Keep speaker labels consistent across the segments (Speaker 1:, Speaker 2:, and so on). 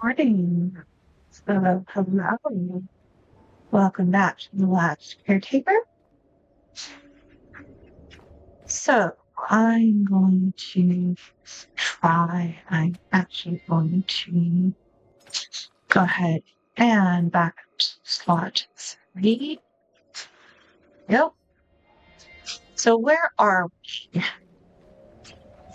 Speaker 1: Morning. Hello. Welcome back to the last Caretaker. So I'm going to I'm actually going to go ahead and back up to slot 3. Yep. So where are we? The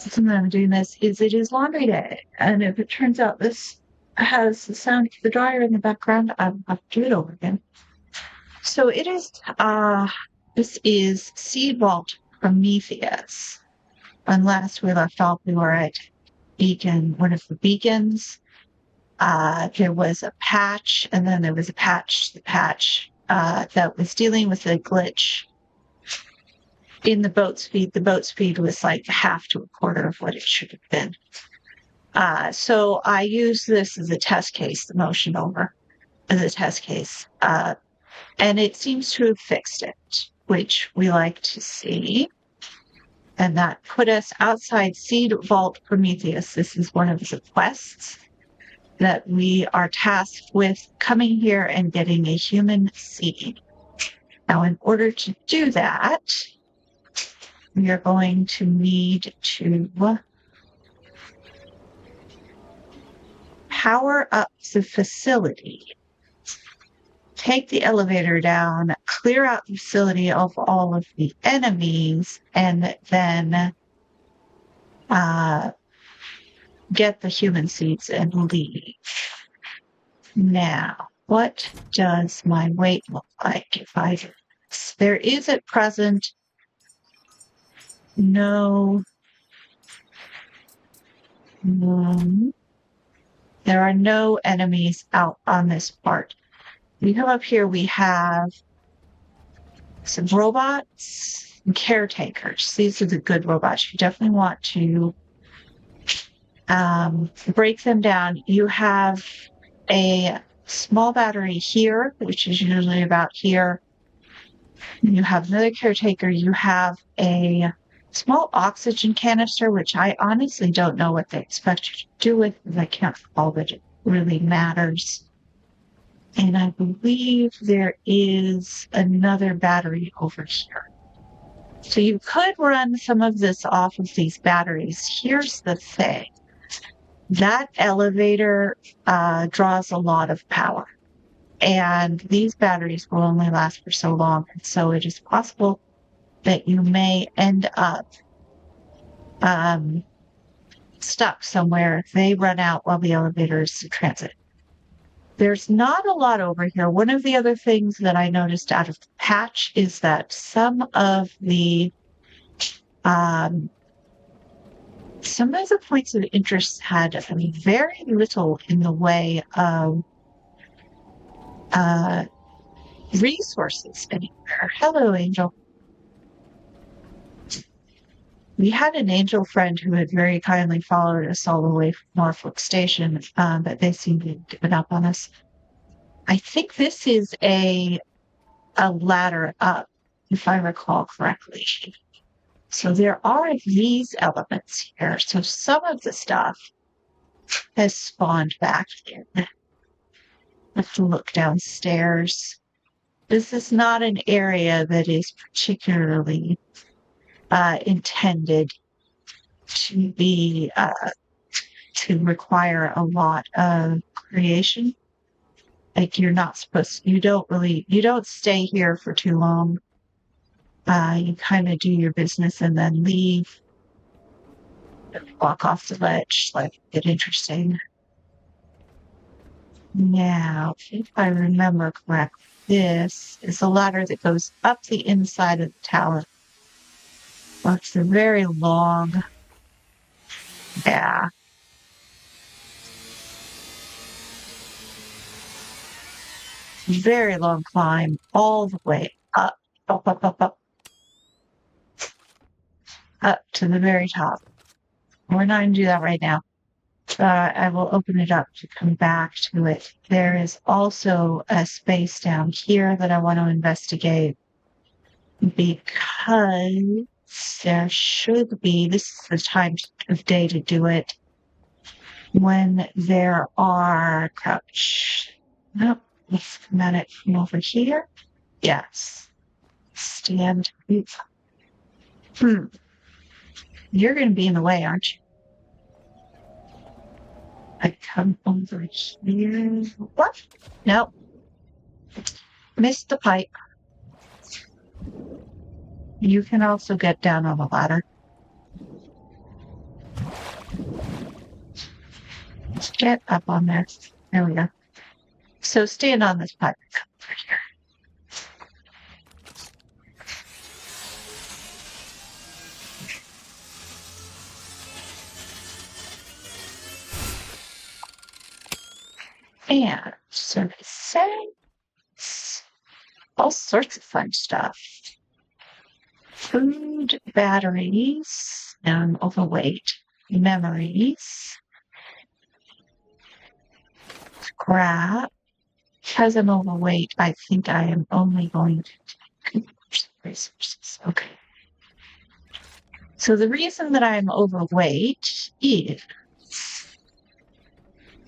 Speaker 1: reason that I'm doing this is it is laundry day. And if it turns out this has the sound of the dryer in the background, I'll have to do it over again. So it is, this is Seed Vault Prometheus. When last we left off, we were at one of the beacons. There was a patch, and then there was the patch that was dealing with a glitch in the boat speed. The boat speed was like half to a quarter of what it should have been. So I used this as a test case, the motion over as a test case. And it seems to have fixed it, which we like to see. And that put us outside Seed Vault Prometheus. This is one of the quests that we are tasked with coming here and getting a human seed. Now, in order to do that, we are going to need to power up the facility, take the elevator down, clear out the facility of all of the enemies, and then get the human seeds and leave. Now, what does my weight look like if I do this? There is at present there are no enemies out on this part. We come up here, we have some robots and caretakers. These are the good robots. You definitely want to break them down. You have a small battery here, which is usually about here. You have another caretaker. You have a small oxygen canister, which I honestly don't know what they expect you to do with, because I can't recall that it really matters. And I believe there is another battery over here. So you could run some of this off of these batteries. Here's the thing. That elevator draws a lot of power. And these batteries will only last for so long. And so it is possible that you may end up stuck somewhere if they run out while the elevator is in transit. There's not a lot over here. One of the other things that I noticed out of the patch is that some of the points of interest had very little in the way of resources anywhere. Hello, Angel. We had an angel friend who had very kindly followed us all the way from Norfolk Station, but they seemed to have given up on us. I think this is a ladder up, if I recall correctly. So there are these elements here. So some of the stuff has spawned back in. I have to look downstairs. This is not an area that is particularly intended to be to require a lot of creation. Like you don't stay here for too long. You kind of do your business and then leave, walk off the ledge, like get interesting. Now, if I remember correctly, this is a ladder that goes up the inside of the tower. Well, it's a very long, very long climb all the way up to the very top. We're not going to do that right now. I will open it up to come back to it. There is also a space down here that I want to investigate because there should be, this is the time of day to do it. when there are crouch. Nope. Let's come at it from over here. Yes. Stand. You're going to be in the way, aren't you? I come over here. What? Nope. Missed the pipe. You can also get down on the ladder. Let's get up on there. There we go. So stand on this pipe. Come over here. And services. All sorts of fun stuff. Food, batteries, and overweight. Memories. Scrap. Because I'm overweight, I think I am only going to take resources. Okay. So the reason that I'm overweight is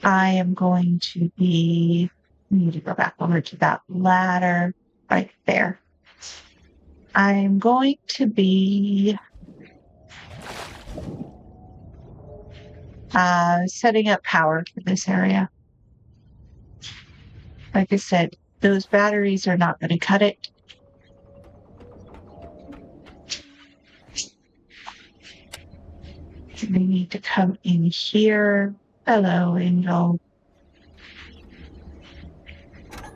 Speaker 1: I am going to be, I need to go back over to that ladder right there. I'm going to be setting up power for this area. Like I said, those batteries are not going to cut it. We need to come in here. Hello, Angel.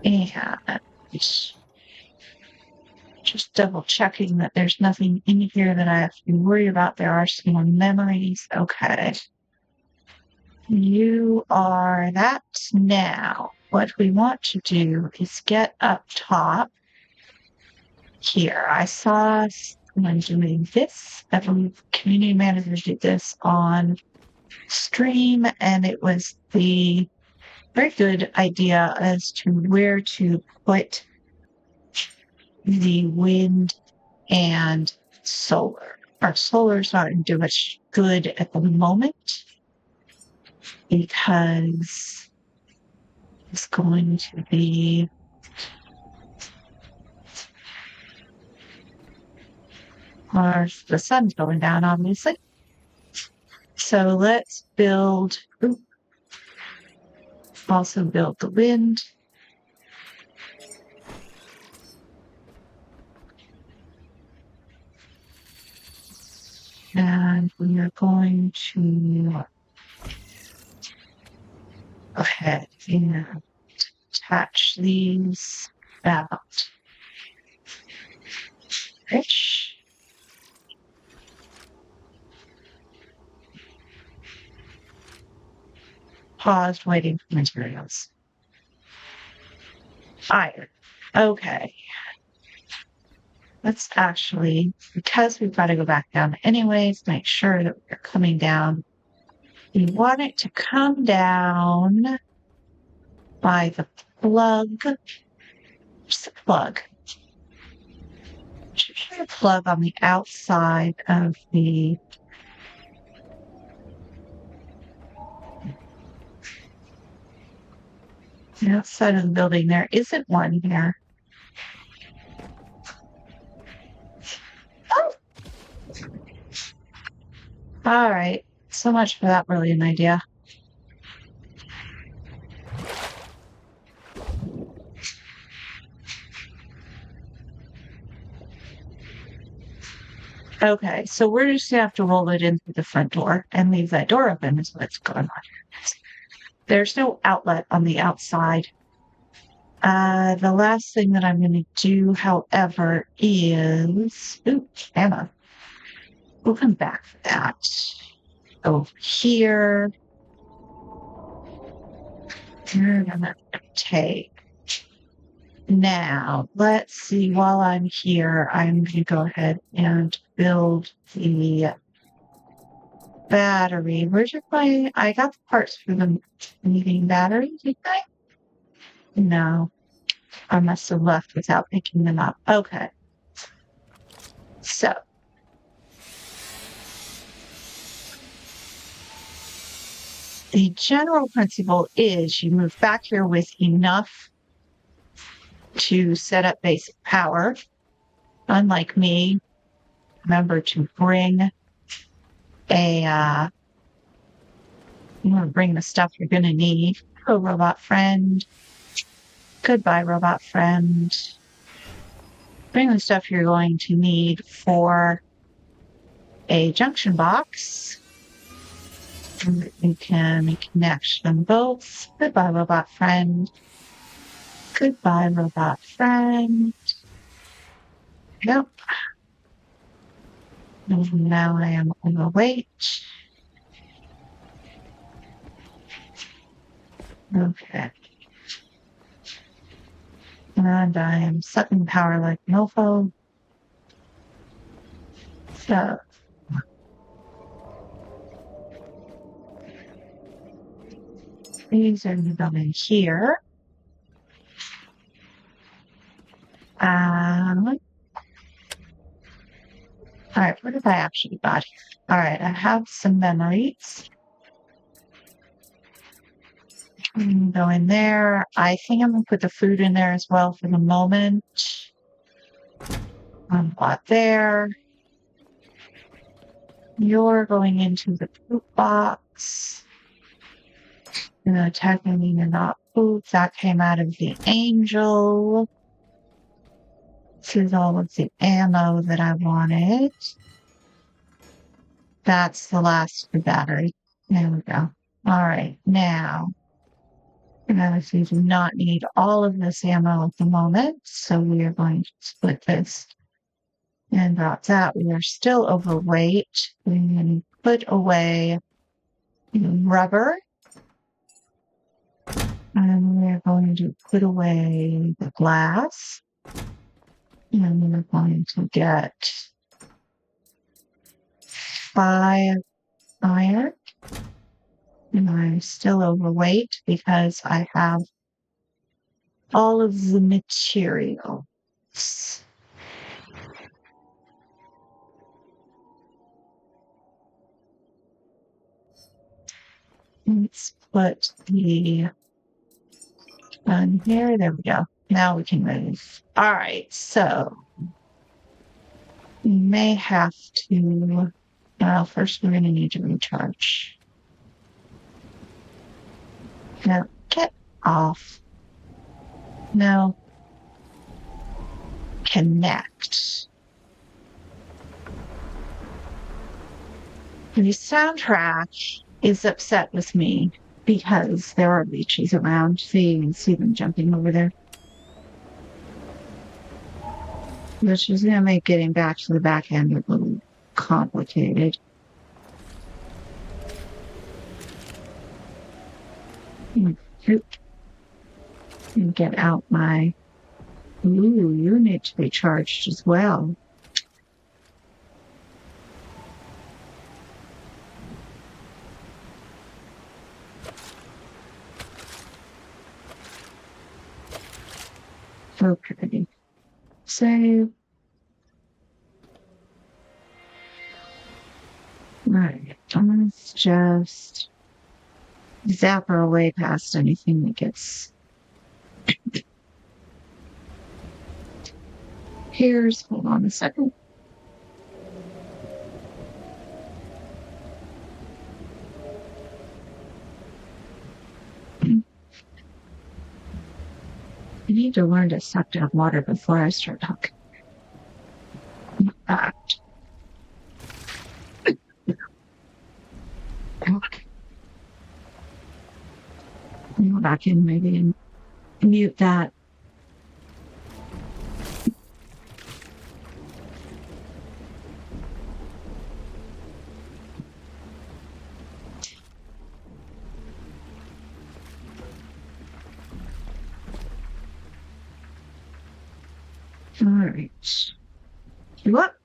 Speaker 1: And just double checking that there's nothing in here that I have to worry about. There are some more memories. Okay. You are that. Now, what we want to do is get up top here. I saw someone doing this. I believe community manager did this on stream, and it was the very good idea as to where to put the wind and solar. Our solar's not going to do much good at the moment because it's going to be the sun's going down, obviously. So let's build, also build the wind. And we are going to go ahead and attach these out. Fish. Paused, waiting for materials. Iron. Okay. Let's actually, because we've got to go back down anyways, make sure that we're coming down. We want it to come down by the plug. Just the plug. Should a plug on the outside of the outside of the building. There isn't one here. Oh. All right. So much for that brilliant idea. Okay, so we're just gonna have to roll it in through the front door and leave that door open is what's going on here. There's no outlet on the outside. The last thing that I'm going to do, however, is... Ooh, Anna. We'll come back for that. Over here. We're going to take... Now, let's see. While I'm here, I'm going to go ahead and build the battery. Where's your play? I got the parts for the meeting battery, didn't I? No. I must have left without picking them up. Okay. So. the general principle is you move back here with enough to set up basic power. Unlike me, remember to bring bring the stuff you're going to need. Oh, robot friend. Goodbye, robot friend. Bring the stuff you're going to need for a junction box. And you can connect them both. Goodbye, robot friend. Goodbye, robot friend. Yep. Now I am overweight. Okay. And I am sucking power like an mofo. So. These are going here. All right, what have I actually got here? All right, I have some memories. Go in there. I think I'm going to put the food in there as well for the moment. Bought there. You're going into the poop box. Technically you're not poop. That came out of the angel. This is all of the ammo that I wanted. That's the last of the battery. There we go. All right, now. We do not need all of this ammo at the moment, so we are going to split this and drop that. We are still overweight. We're going to put away rubber. And we're going to put away the glass. And we're going to get 5 iron. And I'm still overweight because I have all of the materials. Let's put the gun here. There we go. Now we can move. All right, so we may have to. First, we're going to need to recharge. No, get off. No. Connect. The soundtrack is upset with me because there are leeches around. See, you can see them jumping over there. Which is going to make getting back to the back end a little complicated. And get out my. Ooh, you need to be charged as well. Okay. Save. Right. Let's just zap her away past anything that gets. Hold on a second. I need to learn to suck down water before I start talking. Fact. Okay. Go back in maybe and mute that. All right. What?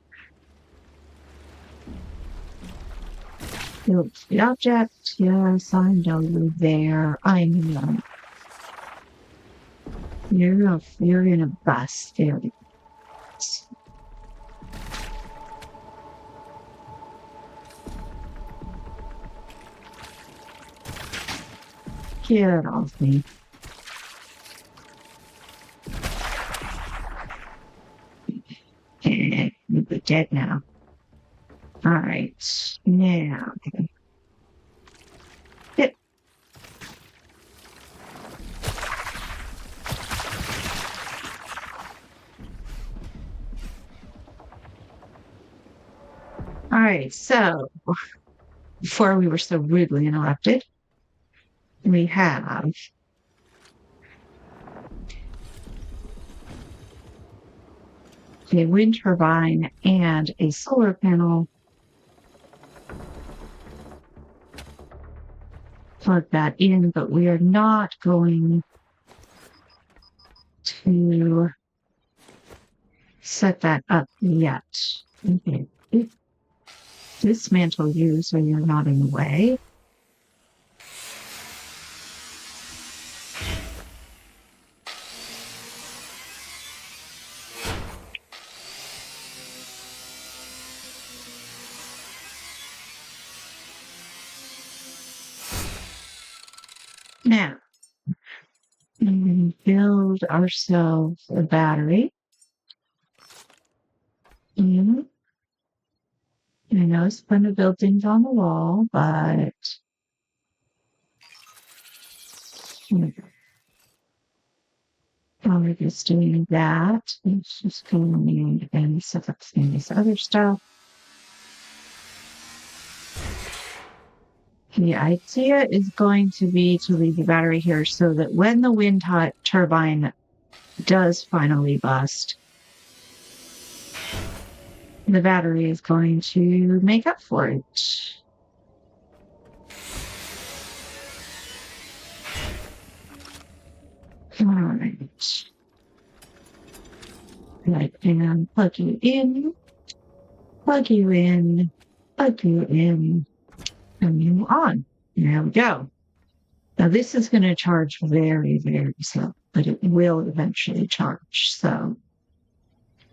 Speaker 1: The object. Yes, I know you're there. I know. You're in a bus there. Get off me. You'll be dead now. Alright, now. Yep. Alright, so before we were so rudely interrupted, we have a wind turbine and a solar panel. Plug that in, but we are not going to set that up yet. Okay. Dismantle you so you're not in the way. Now, we build ourselves a battery. I know it's fun to build things on the wall, but while we're just doing that, let's just go in and set up some of this other stuff. The idea is going to be to leave the battery here so that when the wind turbine does finally bust, the battery is going to make up for it. All right. Right, and plug you in, plug you in, plug you in, and you on. There we go. Now this is going to charge very, very slow, but it will eventually charge. So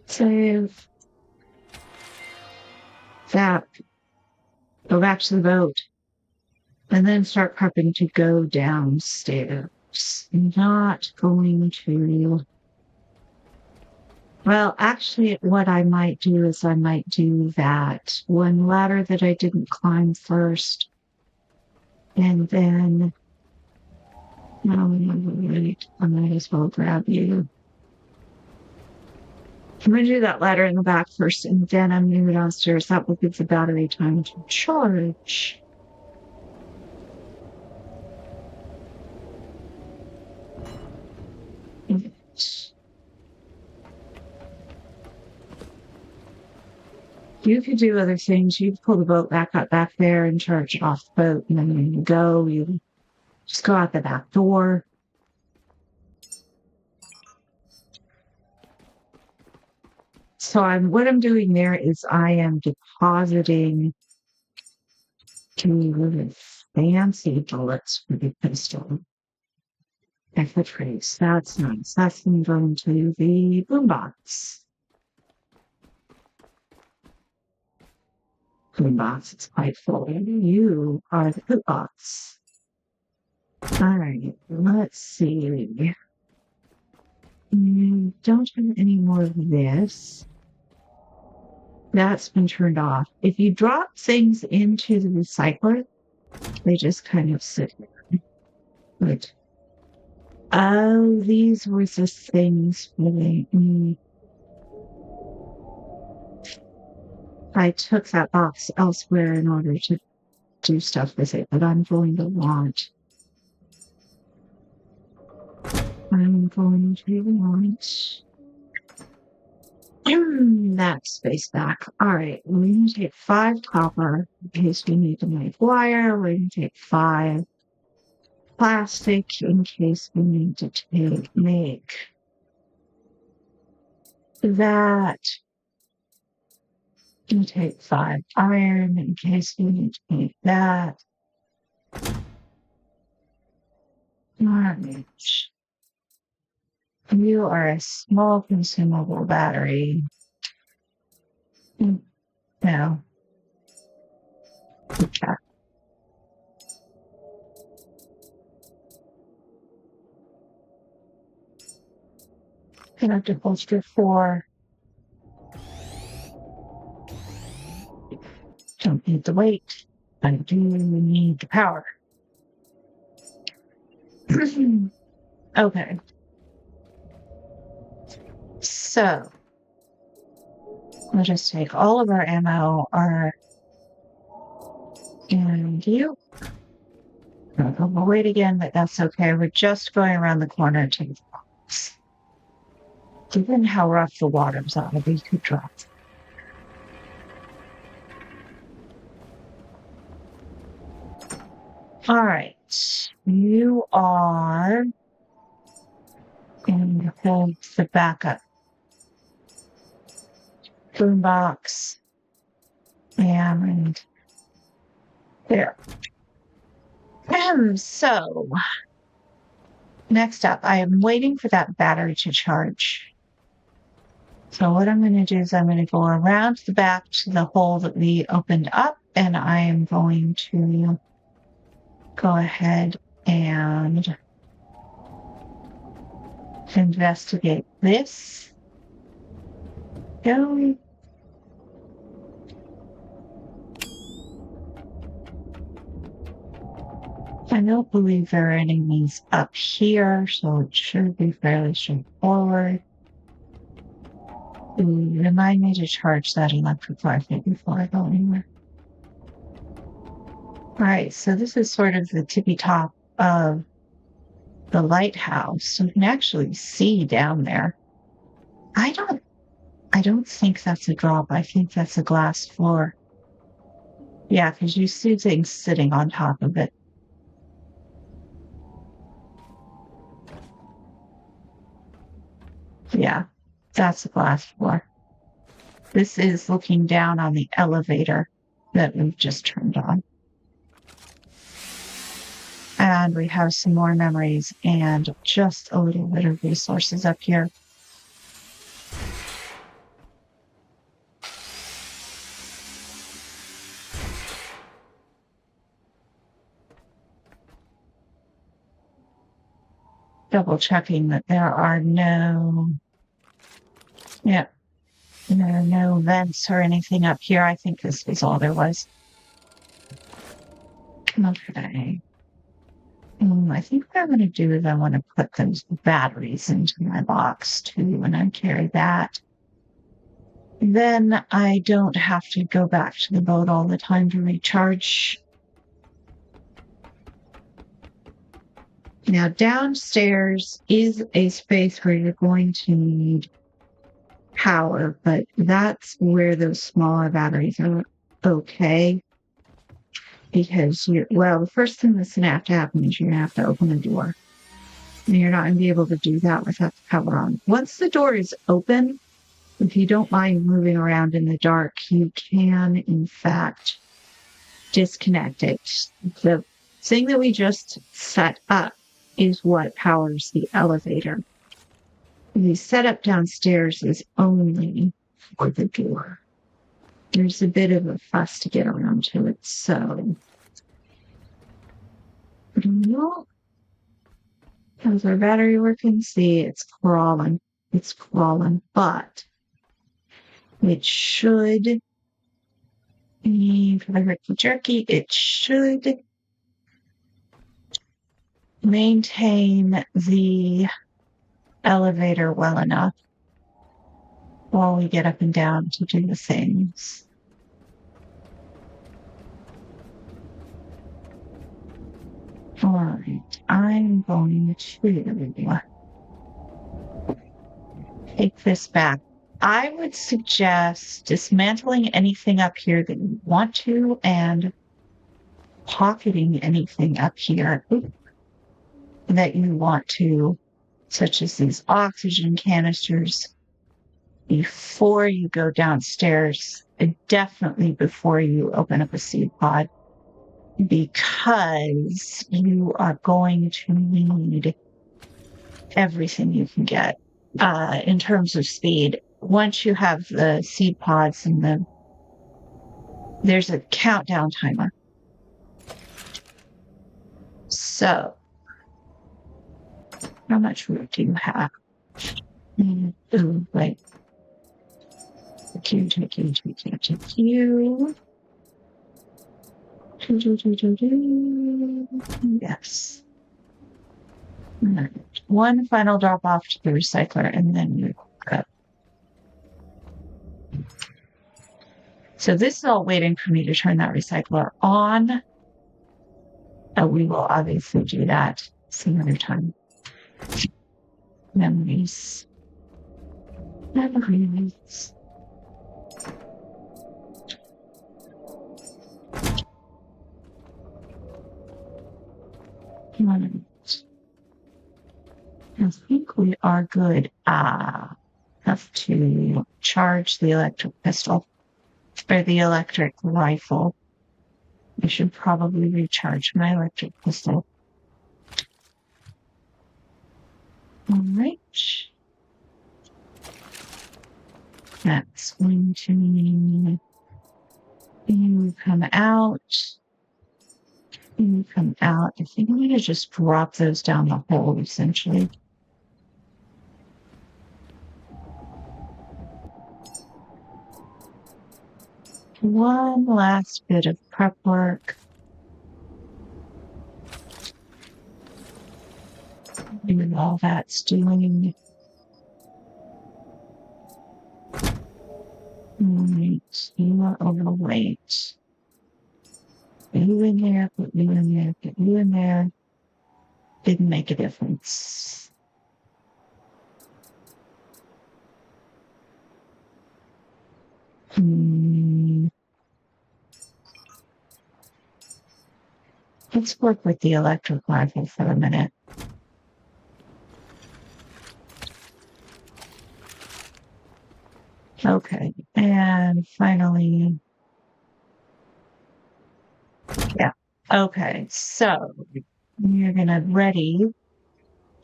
Speaker 1: save that, go back to the boat, and then start prepping to go downstairs. Not going to. Well, actually, what I might do is I might do that one ladder that I didn't climb first. And then I might as well grab you. I'm going to do that ladder in the back first, and then I'm going to go downstairs. That will give the battery time to charge. You could do other things. You pull the boat back up back there and charge it off the boat. And then when you go, you just go out the back door. So what I'm doing there is I am depositing two fancy bullets for the pistol. Trace. That's nice. That's going to go into the boombox. Boombox is quite full. You are the boombox. All right, let's see. Don't have any more of this. That's been turned off. If you drop things into the recycler, they just kind of sit there. But oh, these were just things really. I took that box elsewhere in order to do stuff with it, but I'm going to want that space back. All right, we're going to take 5 copper in case we need to make wire. We're going to take 5 plastic in case we need to make that. You take 5 iron in case we need to make that. All right. You are a small consumable battery. No. Okay. Connected holster 4. Don't need the weight. I do need the power. Okay. So we'll just take all of our ammo, and you. We'll wait again, but that's okay. We're just going around the corner to the box. Given how rough the waters are, we could drop. All right. You are going to hold the backup boombox. And there. So, next up, I am waiting for that battery to charge. So what I'm going to do is I'm going to go around the back to the hole that we opened up, and I am going to go ahead and investigate this. Go. I don't believe there are enemies up here, so it should be fairly straightforward. Remind me to charge that electric thing before I go anywhere. Alright, so this is sort of the tippy top of the lighthouse. So you can actually see down there. I don't think that's a drop. I think that's a glass floor. Yeah, because you see things sitting on top of it. Yeah, that's a glass floor. This is looking down on the elevator that we've just turned on. And we have some more memories and just a little bit of resources up here. Double checking that there are no vents or anything up here. I think this was all there was. Okay. I think what I'm going to do is I want to put those batteries into my box too, and I carry that. Then I don't have to go back to the boat all the time to recharge. Now, downstairs is a space where you're going to need power, but that's where those smaller batteries are okay. Because the first thing that's going to have to happen is you're going to have to open the door. And you're not going to be able to do that without the power on. Once the door is open, if you don't mind moving around in the dark, you can, in fact, disconnect it. The thing that we just set up is what powers the elevator. The setup downstairs is only for the door. There's a bit of a fuss to get around to it, so how's our battery working? See, it's crawling, but it should be for the Ricky Jerky. It should maintain the elevator well enough while we get up and down to do the things. All right, I'm going to take this back. I would suggest dismantling anything up here that you want to and pocketing anything up here that you want to, such as these oxygen canisters, before you go downstairs, definitely before you open up a seed pod, because you are going to need everything you can get in terms of speed. Once you have the seed pods and there's a countdown timer. So, how much room do you have? Ooh, wait. Q. Yes. Right. One final drop off to the recycler, and then we go. So this is all waiting for me to turn that recycler on. We will obviously do that some other time. Memories. I think we are good. Have to charge the electric pistol or the electric rifle. I should probably recharge my electric pistol. All right. That's going to you come out. You come out. I think I'm going to just drop those down the hole, essentially. One last bit of prep work. Do all that's doing. Right, you are overweight. Put you in there, put you in there, put you in there. Didn't make a difference. Let's work with the electric rifle for a minute. Okay, and finally, yeah. Okay, so you're gonna ready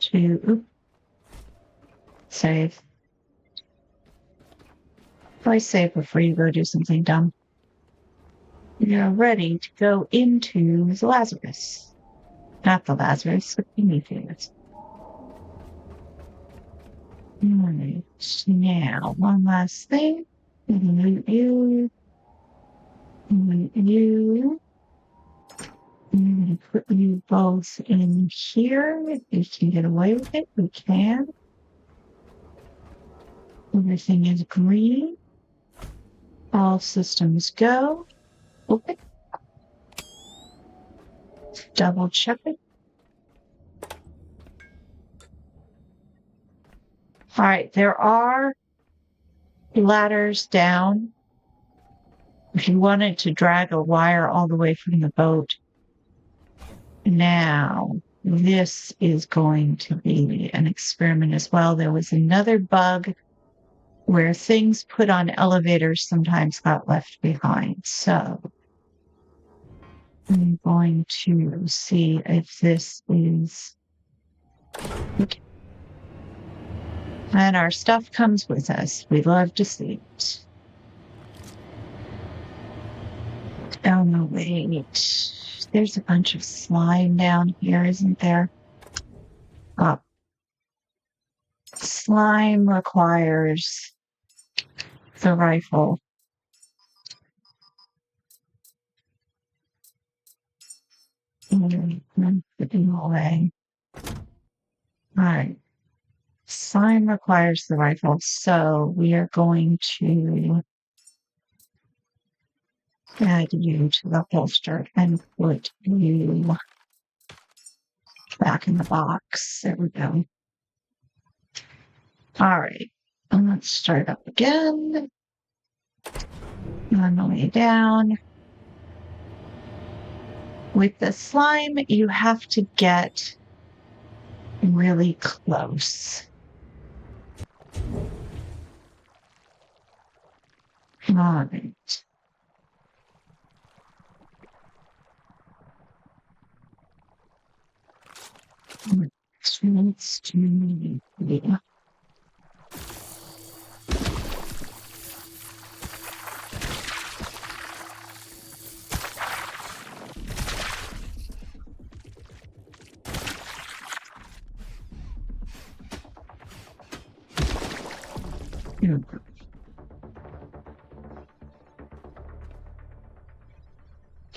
Speaker 1: to save. Probably save before you go do something dumb. You're ready to go into the Lazarus. Not the Lazarus, the Prometheus. Alright, now one last thing. You. I'm going to put you both in here. If you can get away with it, we can. Everything is green. All systems go. Okay. Double check it. All right, there are ladders down. If you wanted to drag a wire all the way from the boat. Now, this is going to be an experiment as well. There was another bug where things put on elevators sometimes got left behind. So I'm going to see if this is... Okay. And our stuff comes with us. We love to see it. Oh, no, wait. There's a bunch of slime down here, isn't there? Oh. Slime requires the rifle. Away. All right. Slime requires the rifle, so we are going to add you to the holster and put you back in the box. There we go. All right. And let's start up again. On the way down. With the slime, you have to get really close. All right. Let's do yeah.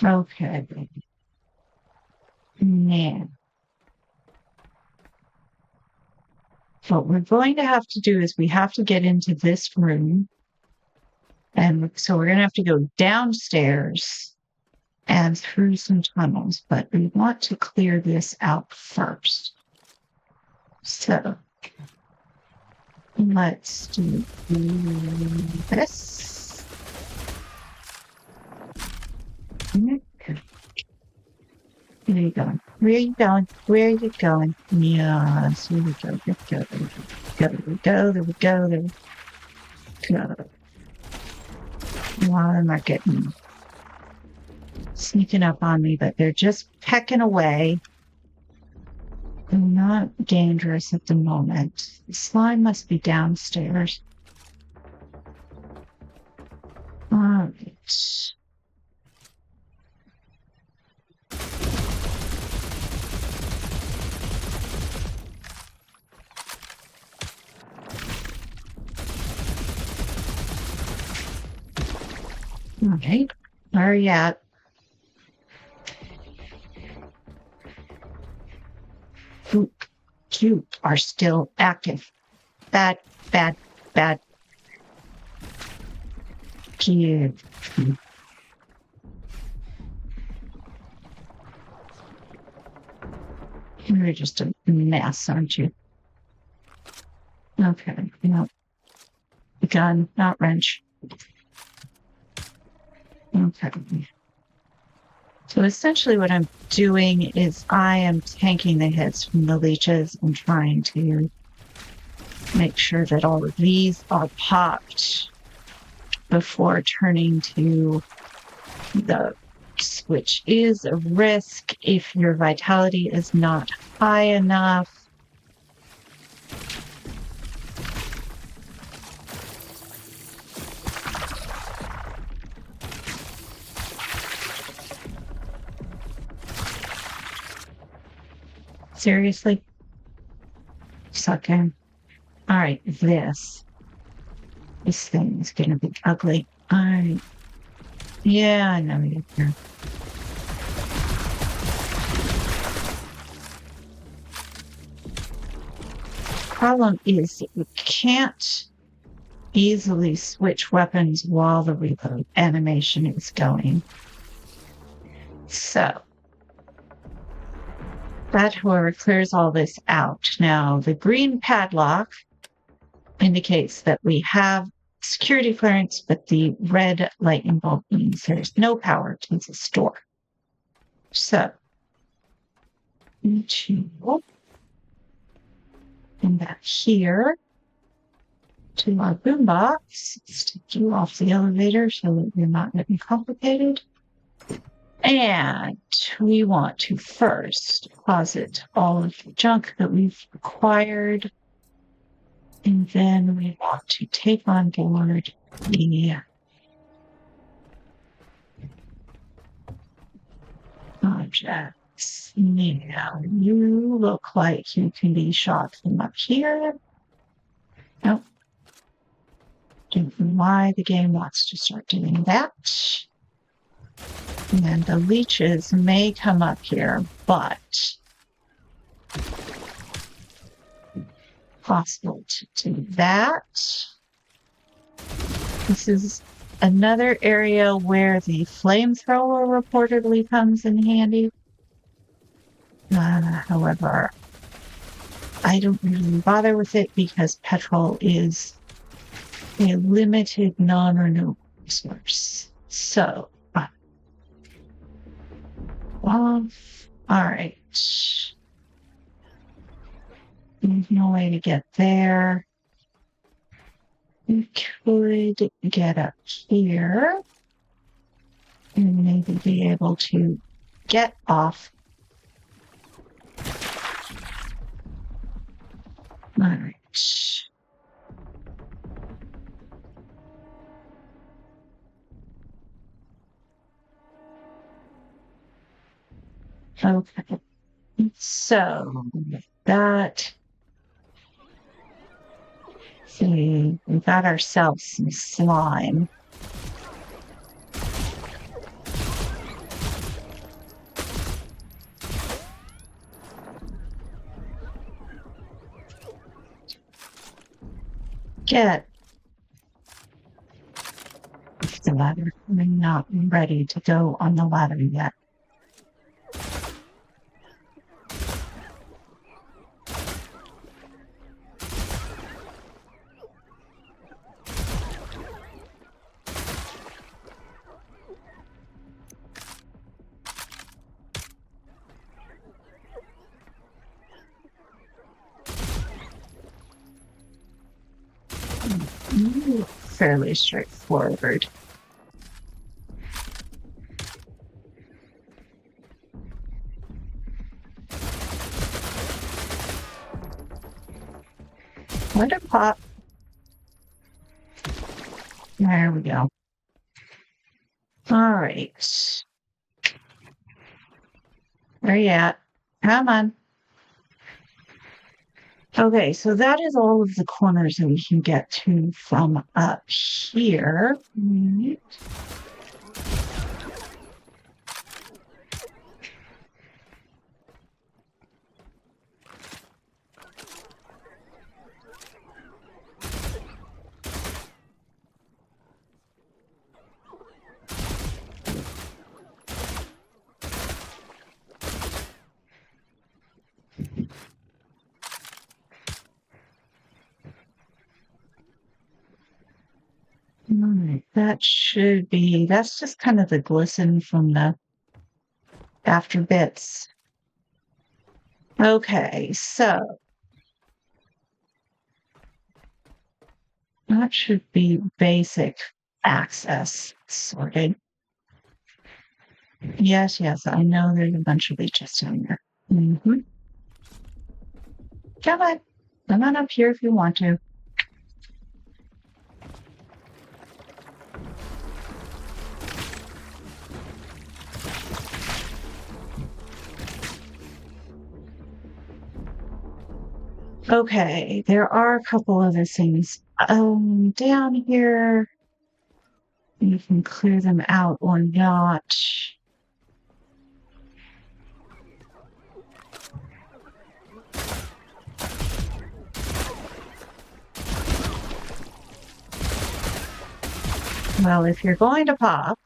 Speaker 1: Okay. Now, what we're going to have to do is we have to get into this room. And so we're going to have to go downstairs and through some tunnels, but we want to clear this out first. So let's do this. Where are you going? Where are you going? Where are you going? Yes, here we go. There we go. There we go. There we go. Why am I getting sneaking up on me? But they're just pecking away. They're not dangerous at the moment. The slime must be downstairs. All right. Okay, where are you at? You are still active. Bad. You're just a mess, aren't you? Okay, gun, not wrench. Okay. So essentially what I'm doing is I am tanking the hits from the leeches and trying to make sure that all of these are popped before turning to the which is a risk if your vitality is not high enough. Seriously? Sucking. All right, this thing is going to be ugly. All right. Yeah, I know you're here. Problem is that you can't easily switch weapons while the reload animation is going. So that, however, clears all this out. Now, the green padlock indicates that we have security clearance, but the red lightning bolt means there's no power to the store. So, and back here to our boombox. Let's take you off the elevator so that you're not getting complicated. And we want to first deposit all of the junk that we've acquired. And then we want to take on board the objects. Now, you look like you can be shot from up here. Nope. Don't know why the game wants to start doing that. And the leeches may come up here, but possible to do that. This is another area where the flamethrower reportedly comes in handy. However, I don't really bother with it because petrol is a limited non-renewable source. So, all right. There's no way to get there. We could get up here and maybe be able to get off. All right. Okay. So that. See, we got ourselves some slime. Get off the ladder. I'm not ready to go on the ladder yet. Fairly straightforward. Let it pop. There we go. All right. Where you at? Come on. Okay, so that is all of the corners that we can get to from up here. Right. Alright, that's just kind of the glisten from the after bits. Okay, so that should be basic access sorted. Yes, I know there's a bunch of leeches down there. Mm-hmm. Come on up here if you want to. Okay, there are a couple other things down here. You can clear them out or not. Well, if you're going to pop,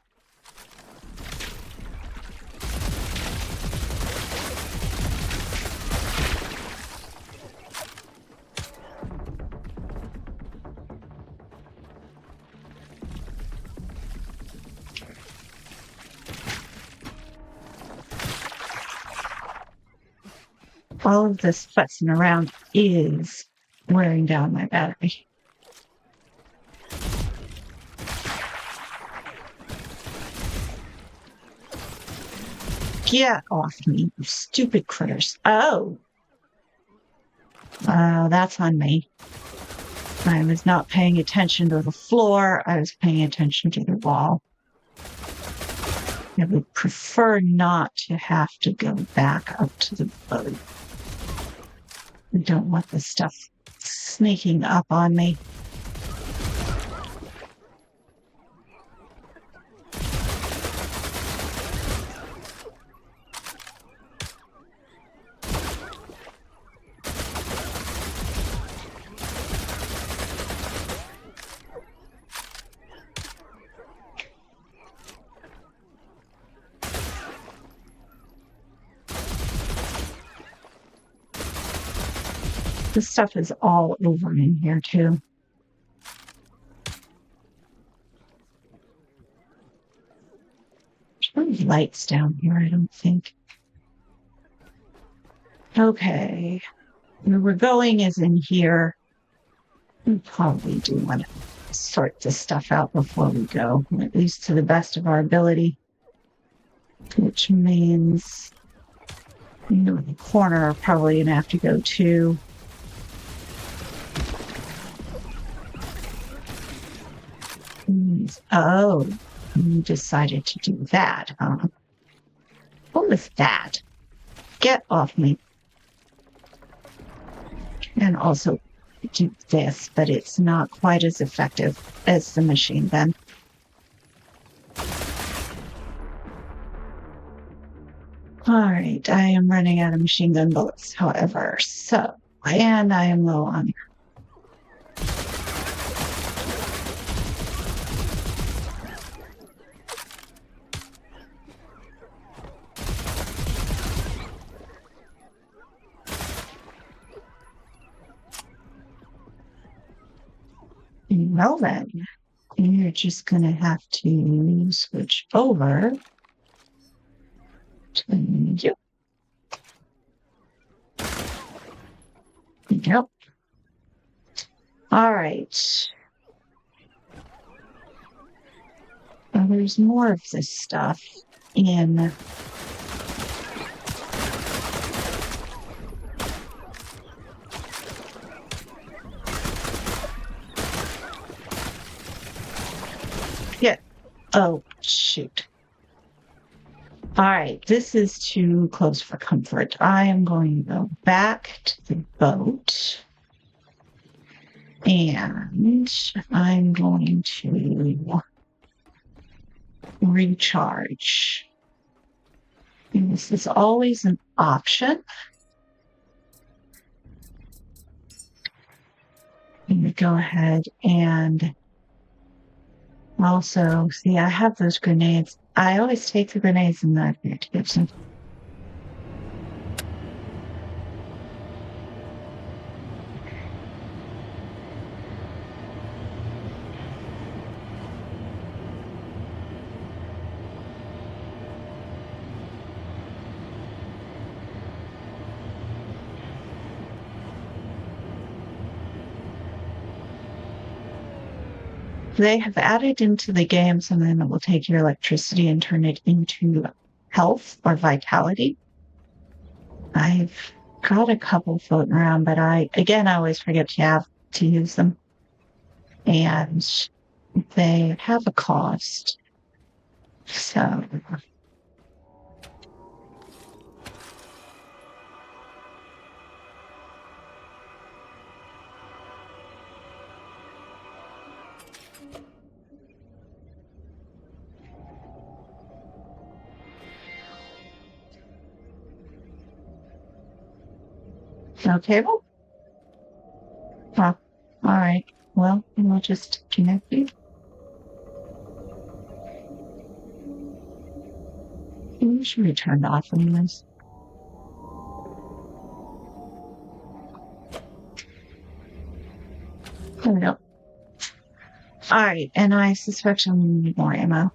Speaker 1: all of this fussing around is wearing down my battery. Get off me, you stupid critters. Oh. That's on me. I was not paying attention to the floor. I was paying attention to the wall. I would prefer not to have to go back up to the boat. I don't want this stuff sneaking up on me. This stuff is all over in here too. There's no lights down here, I don't think. Okay. Where we're going is in here. We probably do want to sort this stuff out before we go, at least to the best of our ability. Which means, the corner probably gonna have to go too. Oh, you decided to do that, huh? What was that? Get off me. And also do this, but it's not quite as effective as the machine gun. All right, I am running out of machine gun bullets, however, and I am low on Well then, you're just gonna have to switch over to you. Yep. All right. Well, there's more of this stuff in yeah. Oh shoot. All right, this is too close for comfort. I am going to go back to the boat and I'm going to recharge. And this is always an option. I'm going to go ahead and also see, I have those grenades. I always take the grenades and the Gibson. They have added into the game something that will take your electricity and turn it into health or vitality. I've got a couple floating around, but I always forget to use them. And they have a cost. So no cable? Huh. All right. Well, we'll just connect you. You should be turned off anyways. There we go. All right, and I suspect I'm going to need more ammo.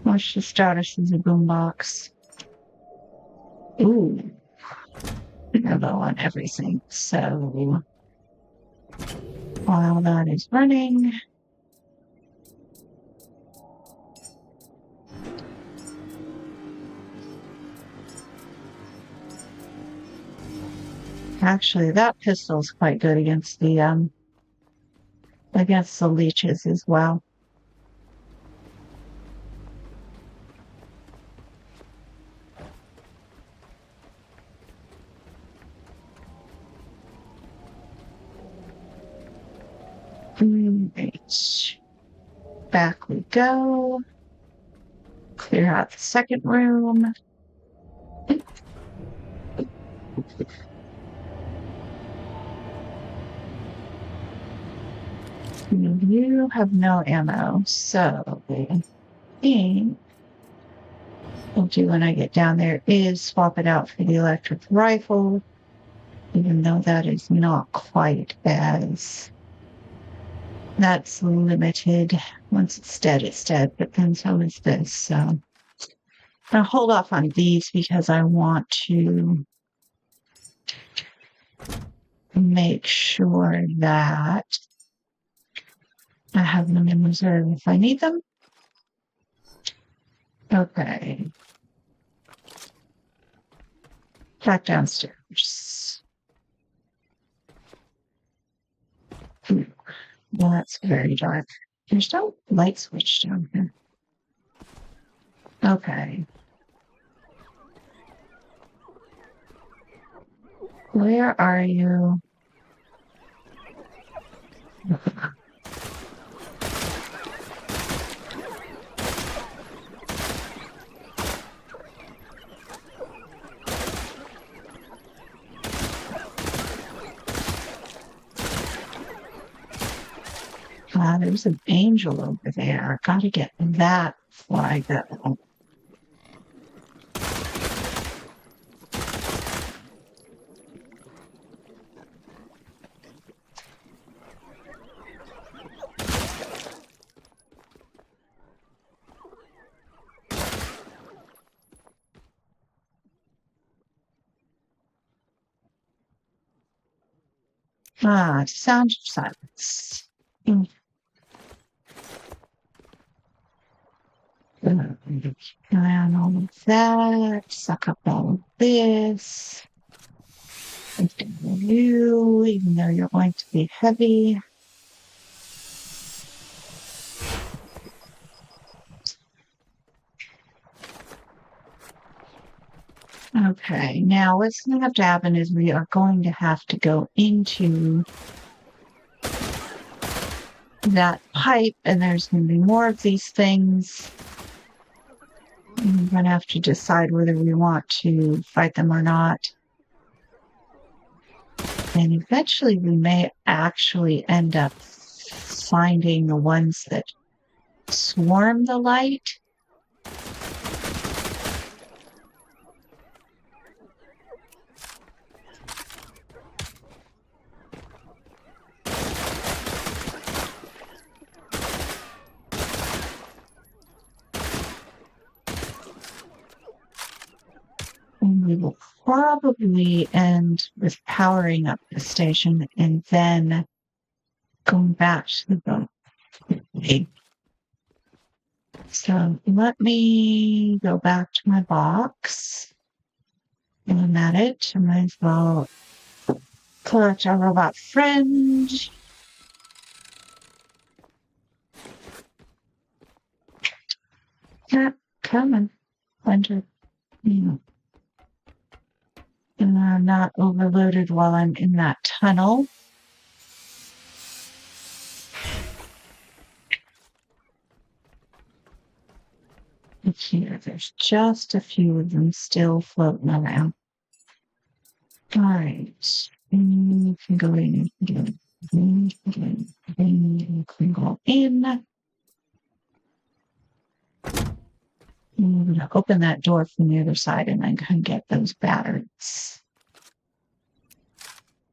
Speaker 1: Let's just start us as a boombox. Ooh. I'm low on everything. So while that is running, actually that pistol's quite good against the leeches as well. Right. Back we go. Clear out the second room. You have no ammo, so the thing I'll do when I get down there is swap it out for the electric rifle, even though that is not quite as that's limited. Once it's dead, but then so is this. So I'll hold off on these because I want to make sure that I have them in reserve if I need them. Okay. Back downstairs. Well, that's very dark. There's no light switch down here. Okay. Where are you? There's an angel over there. Gotta get that flag up. Sound of silence. And all of that. Suck up all of this. You, even though you're going to be heavy. Okay, now what's going to have to happen is we are going to have to go into that pipe, and there's going to be more of these things. I'm going to have to decide whether we want to fight them or not. And eventually we may actually end up finding the ones that swarm the light. And we will probably end with powering up the station and then going back to the boat. So let me go back to my box. And I'm at it. I might as well collect our robot friend. Yeah, come on. Wonder, and I'm not overloaded while I'm in that tunnel. Here, there's just a few of them still floating around. All right. You can go in. You can go in. I'm going to open that door from the other side and I can get those batteries.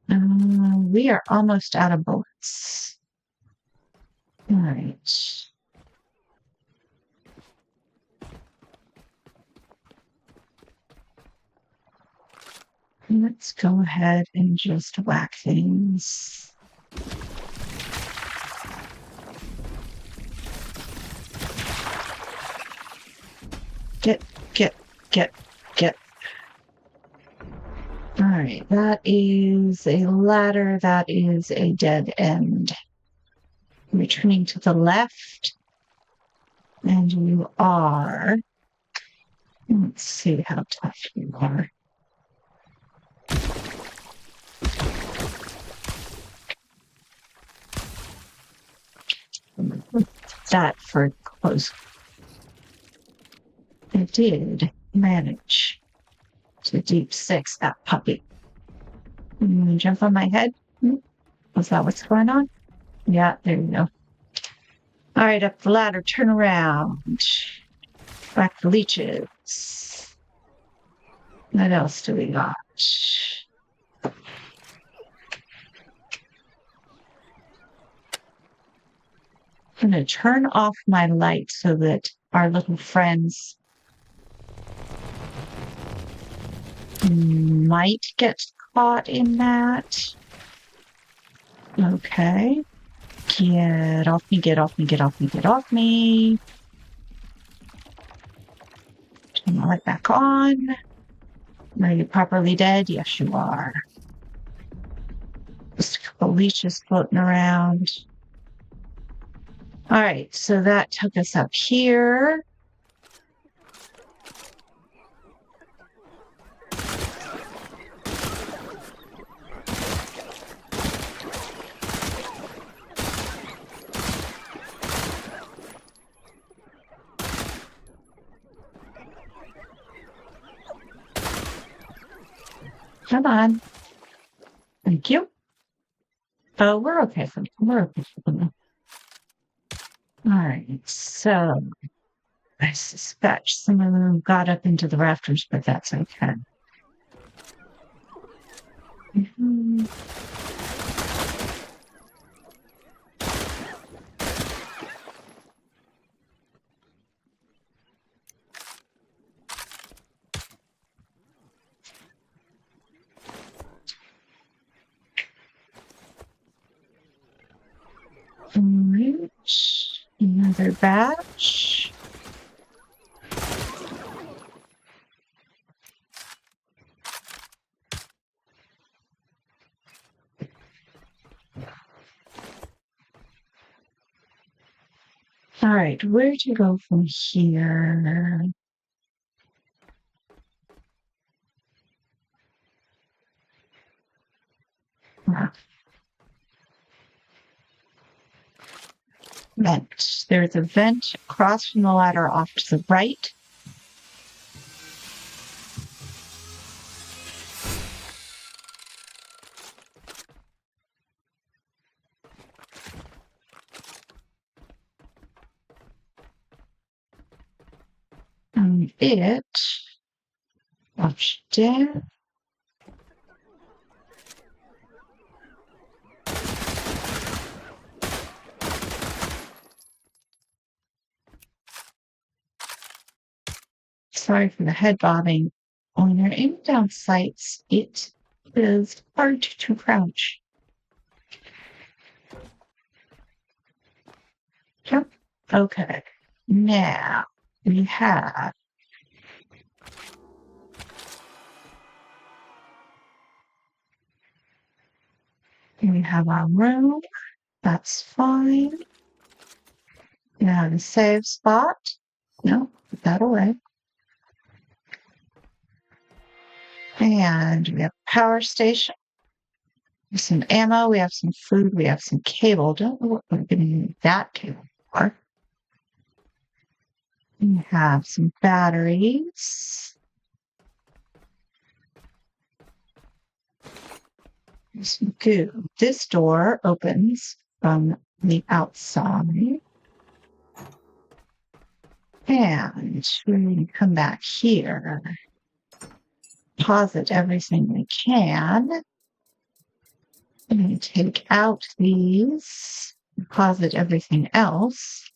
Speaker 1: We are almost out of bullets. All right. Let's go ahead and just whack things. Get. All right, that is a ladder. That is a dead end. Returning to the left. And you are. Let's see how tough you are. That for close. I did manage to deep six that puppy. Jump on my head? Was that what's going on? Yeah, there you go. All right, up the ladder, turn around. Back the leeches. What else do we got? I'm going to turn off my light so that our little friends might get caught in that. Okay. Get off me, get off me, get off me, get off me. Turn my light back on. Are you properly dead? Yes, you are. Just a couple leeches floating around. All right, so that took us up here. Come on. Thank you. Oh, we're okay for now. All right, so I suspect some of them got up into the rafters, but that's okay. Another batch. All right, where to go from here? Vent. There's a vent across from the ladder off to the right. And it upstairs. Sorry for the head bobbing. When you're aiming down sights, it is hard to crouch. Yep. Okay. Now we have our room. That's fine. We have a save spot. No, put that away. And we have a power station. We have some ammo. We have some food. We have some cable. Don't know what we're going to need that cable for. We have some batteries. Some goo. This door opens from the outside. And we're going to come back here. Deposit everything we can. I'm going to take out these. Deposit everything else.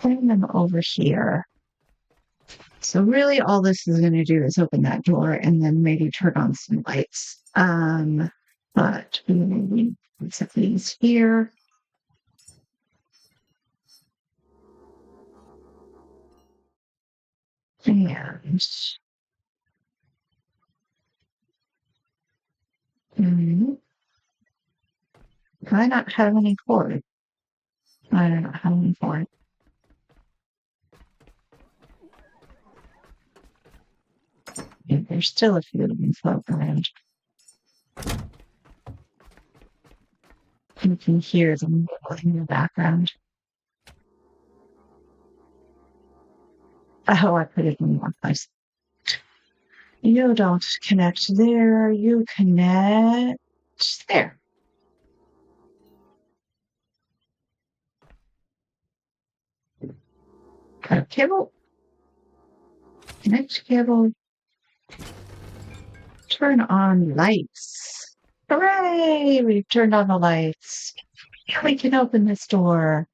Speaker 1: Bring them over here. So really all this is going to do is open that door and then maybe turn on some lights. But we need some of these here. And I not have any cord. I don't have any cord. Yeah, there's still a few of them floating around. You can hear them in the background. Oh, I put it in the wrong place. You don't connect there. You connect there. Got a cable. Connect cable. Turn on lights. Hooray! We've turned on the lights. We can open this door.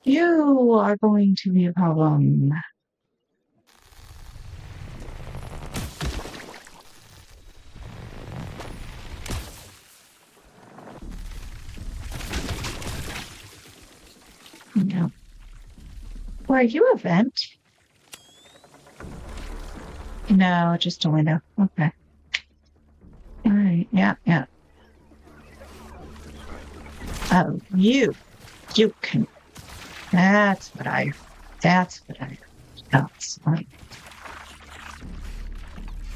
Speaker 1: You are going to be a problem. No. Were you a vent? No, just a window. Okay. All right. Yeah. Oh, you can. That's what I. That's right.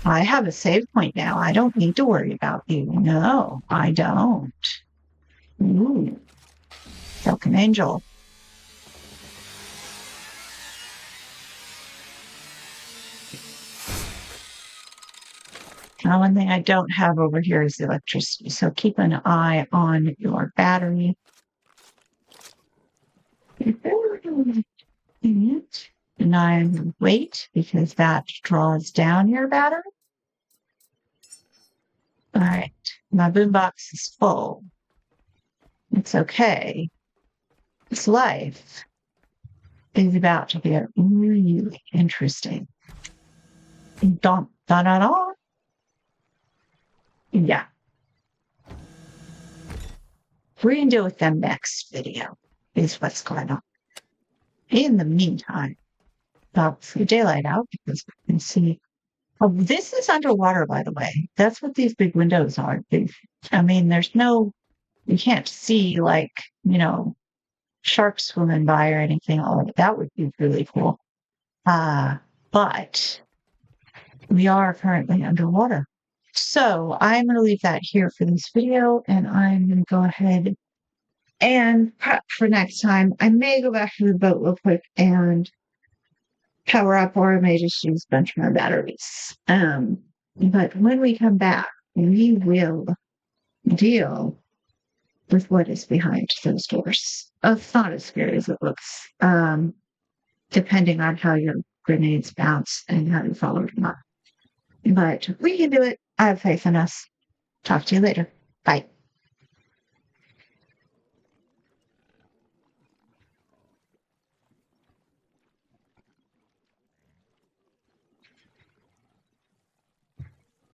Speaker 1: I have a save point now. I don't need to worry about you. No, I don't. Ooh. Broken angel. Now, one thing I don't have over here is electricity, so keep an eye on your battery. And weight, because that draws down your battery. All right, my boombox is full. It's okay. This life is about to get really interesting. Dun, dun, dun, dun. Yeah. We're going to deal with them next video, is what's going on. In the meantime, I'll see daylight out because we can see. Oh, this is underwater, by the way. That's what these big windows are. I mean, you can't see like, sharks swimming by or anything. Oh, that would be really cool. But we are currently underwater. So I'm going to leave that here for this video, and I'm going to go ahead and prep for next time. I may go back to the boat real quick and power up, or I may just use a bunch more batteries. But when we come back, we will deal with what is behind those doors. It's not as scary as it looks, depending on how your grenades bounce and how you follow them up. But we can do it. I have faith in us. Talk to you later. Bye.